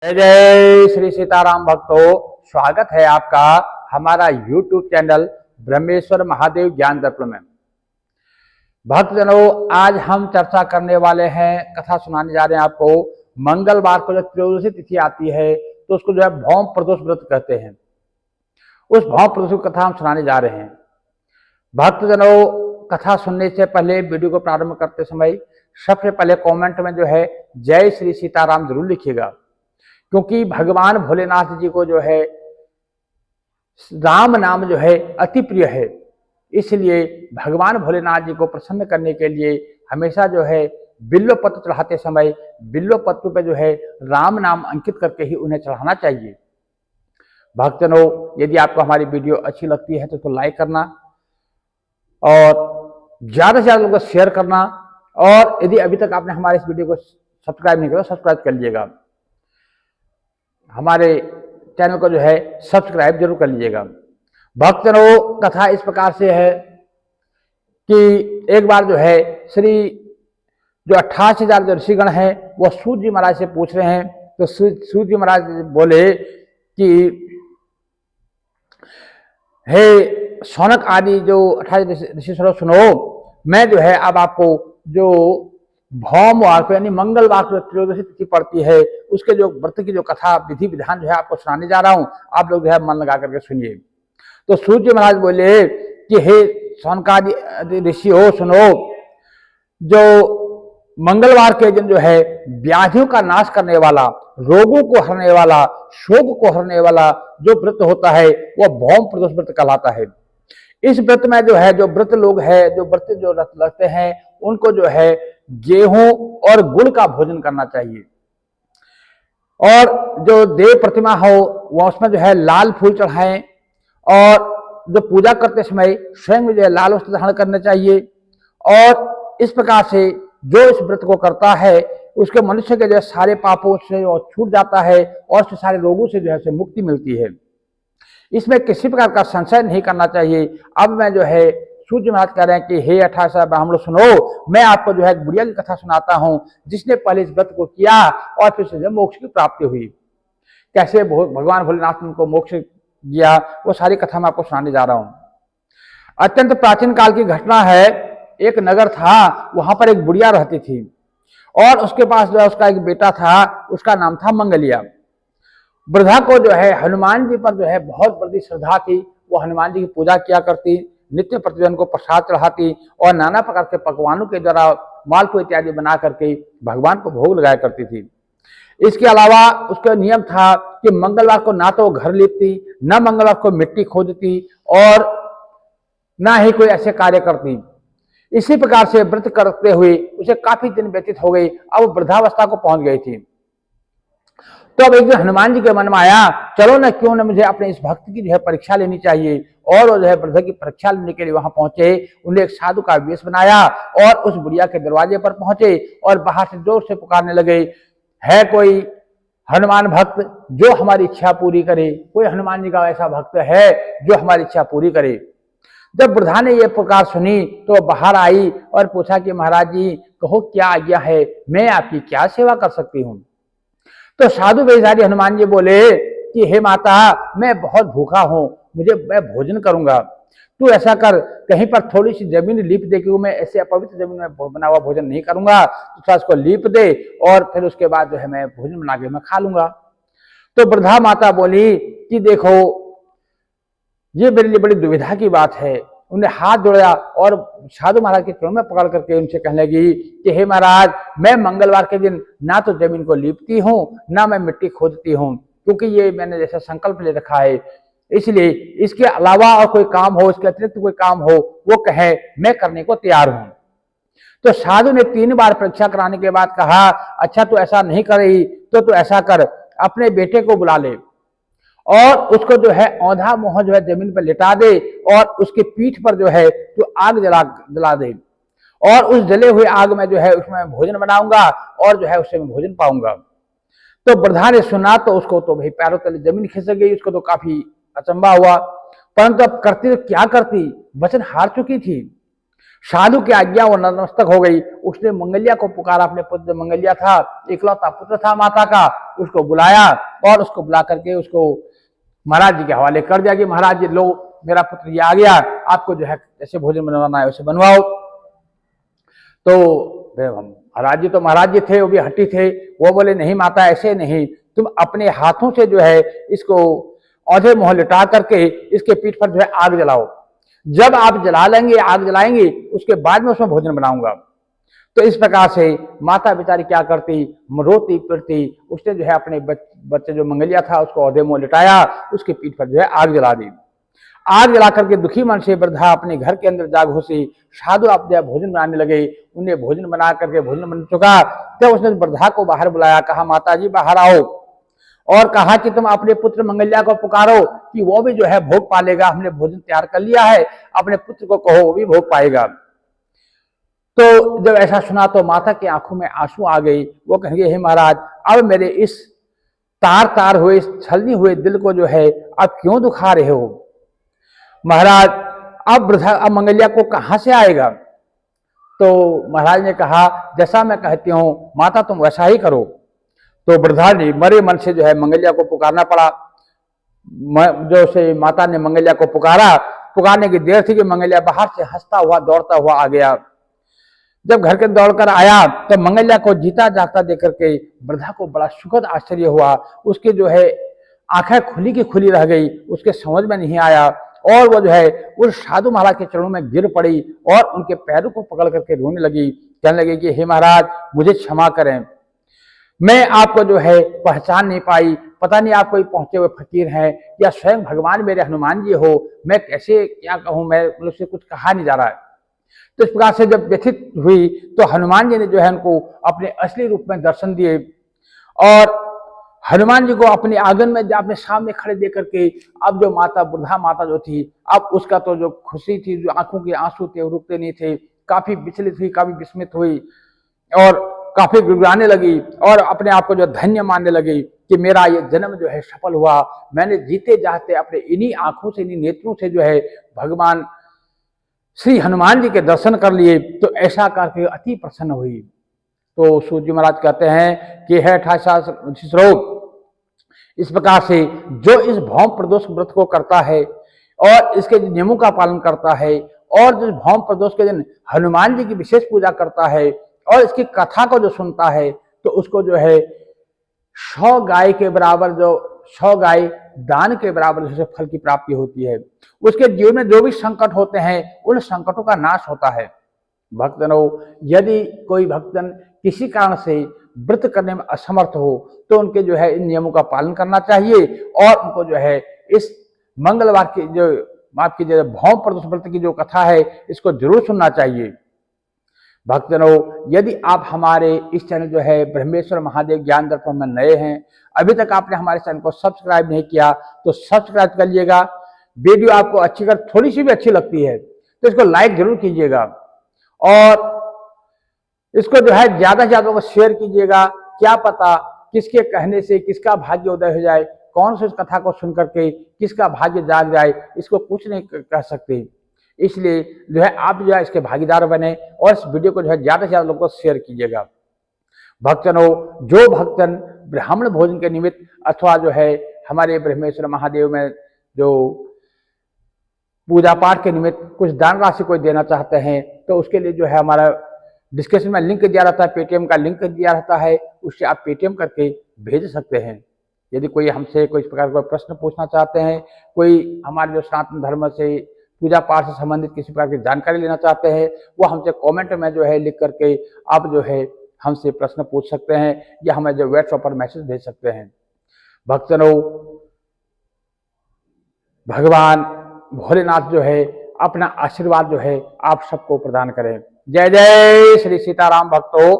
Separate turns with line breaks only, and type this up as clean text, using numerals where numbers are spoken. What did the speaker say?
जय जय श्री सीताराम भक्तों, स्वागत है आपका हमारा YouTube चैनल ब्रह्मेश्वर महादेव ज्ञान दर्पण में। भक्तजनों, आज हम चर्चा करने वाले हैं, कथा सुनाने जा रहे हैं आपको। मंगलवार को जब त्रयोदशी तिथि आती है तो उसको जो है भौम प्रदोष व्रत कहते हैं। उस भौम प्रदोष की कथा हम सुनाने जा रहे हैं। भक्तजनों, कथा सुनने से पहले वीडियो को प्रारंभ करते समय सबसे पहले कमेंट में जो है जय श्री सीताराम जरूर लिखिएगा, क्योंकि भगवान भोलेनाथ जी को जो है राम नाम जो है अति प्रिय है। इसलिए भगवान भोलेनाथ जी को प्रसन्न करने के लिए हमेशा जो है बिल्व पत्र चढ़ाते समय बिल्व पत्र पे जो है राम नाम अंकित करके ही उन्हें चढ़ाना चाहिए। भक्तजनों, यदि आपको हमारी वीडियो अच्छी लगती है तो उसको लाइक करना और ज़्यादा से ज़्यादा लोगों को शेयर करना, और यदि अभी तक आपने हमारे इस वीडियो को सब्सक्राइब नहीं किया तो सब्सक्राइब कर लीजिएगा। हमारे चैनल को जो है सब्सक्राइब जरूर कर लीजिएगा। भक्तजनों, कथा इस प्रकार से है कि एक बार जो है श्री जो 88,000 जो ऋषिगण हैं वो सूर्य जी महाराज से पूछ रहे हैं। तो सूर्य जी महाराज बोले कि हे शौनक आदि जो 28 ऋषि सुनो, मैं जो है अब आपको जो भौमवार को यानी मंगलवार को त्रयोदशी तिथि पड़ती है उसके जो व्रत की जो कथा विधि विधान जो है आपको सुनाने जा रहा हूं। आप लोग जो है मन लगा करके सुनिए। तो सूर्य महाराज बोले कि हे शौनकादि ऋषि हो, सुनो, जो मंगलवार के दिन जो है व्याधियों का नाश करने वाला, रोगों को हरने वाला, शोक को हरने वाला जो व्रत होता है वह भौम प्रदोष व्रत कहलाता है। इस व्रत में जो है जो व्रत लोग है जो व्रत जो रखते हैं उनको जो है गेहूं और गुड़ का भोजन करना चाहिए, और जो देव प्रतिमा हो वह उसमें जो है लाल फूल चढ़ाएं, और जो पूजा करते समय स्वयं में जो है लाल वस्त्र धारण करना चाहिए। और इस प्रकार से जो इस व्रत को करता है उसके मनुष्य के जो है सारे पापों से छूट जाता है और उसके सारे रोगों से जो है मुक्ति मिलती है। इसमें किसी प्रकार का संशय नहीं करना चाहिए। अब मैं जो है सूर्य महाराज कह रहे हैं कि हे 88 ब्राह्मणों सुनो, मैं आपको जो है एक बुढ़िया की कथा सुनाता हूं जिसने पहले इस व्रत को किया और फिर से मोक्ष की प्राप्ति हुई। कैसे भगवान भोलेनाथ ने उनको मोक्ष दिया वो सारी कथा मैं आपको सुनाने जा रहा हूं। अत्यंत प्राचीन काल की घटना है। एक नगर था, वहां पर एक बुढ़िया रहती थी और उसके पास जो है उसका एक बेटा था, उसका नाम था मंगलिया। वृद्धा को जो है हनुमान जी पर जो है बहुत बड़ी श्रद्धा थी। वो हनुमान जी की पूजा किया करती, नित्य प्रतिदिन को प्रसाद चढ़ाती और नाना प्रकार के पकवानों के द्वारा मालपुआ इत्यादि बना करके भगवान को भोग लगाया करती थी। इसके अलावा उसका नियम था कि मंगलवार को ना तो घर लीपती, न मंगलवार को मिट्टी खोदती और ना ही कोई ऐसे कार्य करती। इसी प्रकार से व्रत करते हुए उसे काफी दिन व्यतीत हो गई। अब वृद्धावस्था को पहुंच गई थी। तो अब एक दिन हनुमान जी के मन में आया, चलो ना क्यों ना मुझे अपने इस भक्त की जो है परीक्षा लेनी चाहिए। और वो जो है वृद्ध की परीक्षा लेने के लिए वहां पहुंचे। उन्हें एक साधु का वेश बनाया और उस बुढ़िया के दरवाजे पर पहुंचे और बाहर से जोर से पुकारने लगे, है कोई हनुमान भक्त जो हमारी इच्छा पूरी करे? कोई हनुमान जी का ऐसा भक्त है जो हमारी इच्छा पूरी करे? जब वृद्धा ने यह पुकार सुनी तो बाहर आई और पूछा कि महाराज जी कहो क्या आज्ञा है, मैं आपकी क्या सेवा कर सकती हूँ? तो साधु वेशधारी हनुमान जी बोले कि हे माता, मैं बहुत भूखा हूं, मैं भोजन करूंगा। तू ऐसा कर, कहीं पर थोड़ी सी जमीन लीप दे, क्योंकि मैं ऐसे अपवित्र जमीन में बना हुआ भोजन नहीं करूंगा। तो उसको लीप दे और फिर उसके बाद जो है मैं भोजन बना के मैं खा लूंगा। तो वृद्धा माता बोली कि देखो ये मेरे लिए बड़ी दुविधा की बात है। उन्हें हाथ जोड़ा और साधु महाराज के चरणों में पकड़ करके उनसे कहने लगी कि हे महाराज, मैं मंगलवार के दिन ना तो जमीन को लीपती हूँ ना मैं मिट्टी खोदती हूँ, क्योंकि ये मैंने जैसा संकल्प ले रखा है। इसलिए इसके अलावा और कोई काम हो, इसके अतिरिक्त कोई काम हो वो कहे, मैं करने को तैयार हूँ। तो साधु ने 3 बार परीक्षा कराने के बाद कहा, अच्छा तू ऐसा नहीं कर रही तो तू ऐसा कर, अपने बेटे को बुला ले और उसको जो है औंधा मुंह जो है जमीन पर लिटा दे और उसकी पीठ पर जो है तो आग जला दे, और उस जले हुए आग में जो है उसमें भोजन बनाऊंगा और जो है उससे मैं भोजन पाऊंगा। तो वृद्धा ने सुना तो उसको तो भाई पैरों तले जमीन खिसक गई। उसको तो काफी अचंभा हुआ, परंतु अब करती तो क्या करती, वचन हार चुकी थी। साधु की आज्ञा वो नतमस्तक हो गई। उसने मंगल्या को पुकारा, अपने पुत्र मंगल्या था, इकलौता पुत्र था माता का, उसको बुलाया और उसको बुला करके उसको महाराज जी के हवाले कर दिया कि महाराज जी लो, मेरा पुत्र ये आ गया, आपको जो है जैसे भोजन बनवाना है उसे बनवाओ। तो महाराज जी तो महाराज जी थे, वो भी हट्टी थे। वो बोले नहीं माता, ऐसे नहीं, तुम अपने हाथों से जो है इसको औधे मोह लिटा करके इसके पीठ पर जो है आग जलाओ। जब आप जला लेंगे, आग जलाएंगे, उसके बाद में उसमें भोजन बनाऊंगा। तो इस प्रकार से माता बेचारी क्या करती, रोती पिटती, उसने जो है अपने बच्चे जो मंगलिया था उसको औधे मोह लिटाया, उसके पीठ पर जो है आग जला दी। आग जला करके दुखी मन से वृद्धा अपने घर के अंदर जा घुसी। साधु आप जो भोजन बनाने लगे, उन्हें भोजन बना करके भोजन बन चुका, तब उसने वृद्धा को बाहर बुलाया, कहा माता जी बाहर आओ, और कहा कि तुम अपने पुत्र मंगल्या को पुकारो कि वो भी जो है भोग पालेगा, हमने भोजन तैयार कर लिया है, अपने पुत्र को कहो वो भी भोग पाएगा। तो जब ऐसा सुना तो माता की आंखों में आंसू आ गई। वो कहेंगे हे महाराज, अब मेरे इस तार तार हुए, इस छलनी हुए दिल को जो है अब क्यों दुखा रहे हो महाराज, अब वृद्धा अब मंगल्या को कहां से आएगा। तो महाराज ने कहा जैसा मैं कहती हूं माता तुम वैसा ही करो। तो वृद्धा ने मरे मन से जो है मंगल्या को पुकारना पड़ा। जो से माता ने मंगल्या को पुकारा, पुकारने की देर थी कि मंगल्या बाहर से हंसता हुआ दौड़ता हुआ आ गया। जब घर के दौड़कर आया तो मंगल्या को जीता जागता देकर के वृद्धा को बड़ा सुखद आश्चर्य हुआ। उसकी जो है आंखें खुली की खुली रह गई, उसके समझ में नहीं आया, और वो जो है उस साधु महाराज के चरणों में गिर पड़ी और उनके पैरों को पकड़ करके रोने लगी। कहने लगी कि हे महाराज मुझे क्षमा करें, मैं आपको जो है पहचान नहीं पाई, पता नहीं आप कोई पहुंचे हुए फकीर हैं या स्वयं भगवान मेरे हनुमान जी हो, मैं कैसे क्या कहूं, मैं मुझसे कुछ कहा नहीं जा रहा है। तो इस प्रकार से जब व्यथित हुई तो हनुमान जी ने जो है उनको अपने असली रूप में दर्शन दिए, और हनुमान जी को अपने आंगन में अपने सामने खड़े देकर के अब जो माता, वृद्धा माता जो थी, अब उसका तो जो खुशी थी, जो आंखों के आंसू थे वो रुकते नहीं थे, काफी विचलित हुई, काफी विस्मित हुई और काफी गिड़गिड़ाने लगी और अपने आप को जो धन्य मानने लगी कि मेरा ये जन्म जो है सफल हुआ, मैंने जीते जाते अपने इन्हीं आंखों से, इन्हीं नेत्रों से जो है भगवान श्री हनुमान जी के दर्शन कर लिए। तो ऐसा करके अति प्रसन्न हुई। तो सूत जी महाराज कहते हैं कि है ठासा श्लोक, इस प्रकार से जो इस भौम प्रदोष व्रत को करता है और इसके नियमों का पालन करता है और जो भौम प्रदोष के दिन हनुमान जी की विशेष पूजा करता है और इसकी कथा को जो सुनता है, तो उसको जो है 100 गाय के बराबर, जो 100 गाय दान के बराबर जैसे फल की प्राप्ति होती है। उसके जीवन में जो भी संकट होते हैं उन संकटों का नाश होता है। भक्तनों, यदि कोई भक्तन किसी कारण से व्रत करने में असमर्थ हो तो उनके जो है इन नियमों का पालन करना चाहिए और उनको जो है इस मंगलवार की जो माफ कीजिए भौम प्रदोष व्रत की जो कथा है इसको जरूर सुनना चाहिए। भक्तनों, यदि आप हमारे इस चैनल जो है ब्रह्मेश्वर महादेव ज्ञान दर्पण में नए हैं, अभी तक आपने हमारे चैनल को सब्सक्राइब नहीं किया तो सब्सक्राइब कर लीजिएगा। वीडियो आपको अच्छी अगर थोड़ी सी भी अच्छी लगती है तो इसको लाइक जरूर कीजिएगा और इसको जो है ज्यादा से ज्यादा शेयर कीजिएगा। क्या पता किसके कहने से किसका भाग्य उदय हो जाए, कौन सी कथा को सुन करके किसका भाग्य जाग जाए, इसको कुछ नहीं कह सकते। इसलिए जो है आप जो है इसके भागीदार बने और इस वीडियो को जो है ज्यादा से ज्यादा लोगों को शेयर कीजिएगा। भक्तनों, जो भक्तन ब्राह्मण भोजन के निमित्त अथवा जो है हमारे ब्रह्मेश्वर महादेव में जो पूजा पाठ के निमित्त कुछ दान राशि कोई देना चाहते हैं तो उसके लिए जो है हमारा डिस्क्रिप्शन में लिंक दिया रहता है, पेटीएम का लिंक दिया रहता है, उससे आप पेटीएम करके भेज सकते हैं। यदि कोई हमसे कोई इस प्रकार का प्रश्न पूछना चाहते हैं, कोई हमारे जो सनातन धर्म से पूजा पाठ से संबंधित किसी प्रकार की जानकारी लेना चाहते हैं, वो हमसे कमेंट में जो है लिख करके आप जो है हमसे प्रश्न पूछ सकते हैं या हमें जो व्हाट्सएप पर मैसेज भेज सकते हैं। भक्तों, भगवान भोलेनाथ जो है अपना आशीर्वाद जो है आप सबको प्रदान करें। जय जय श्री सीताराम भक्तों।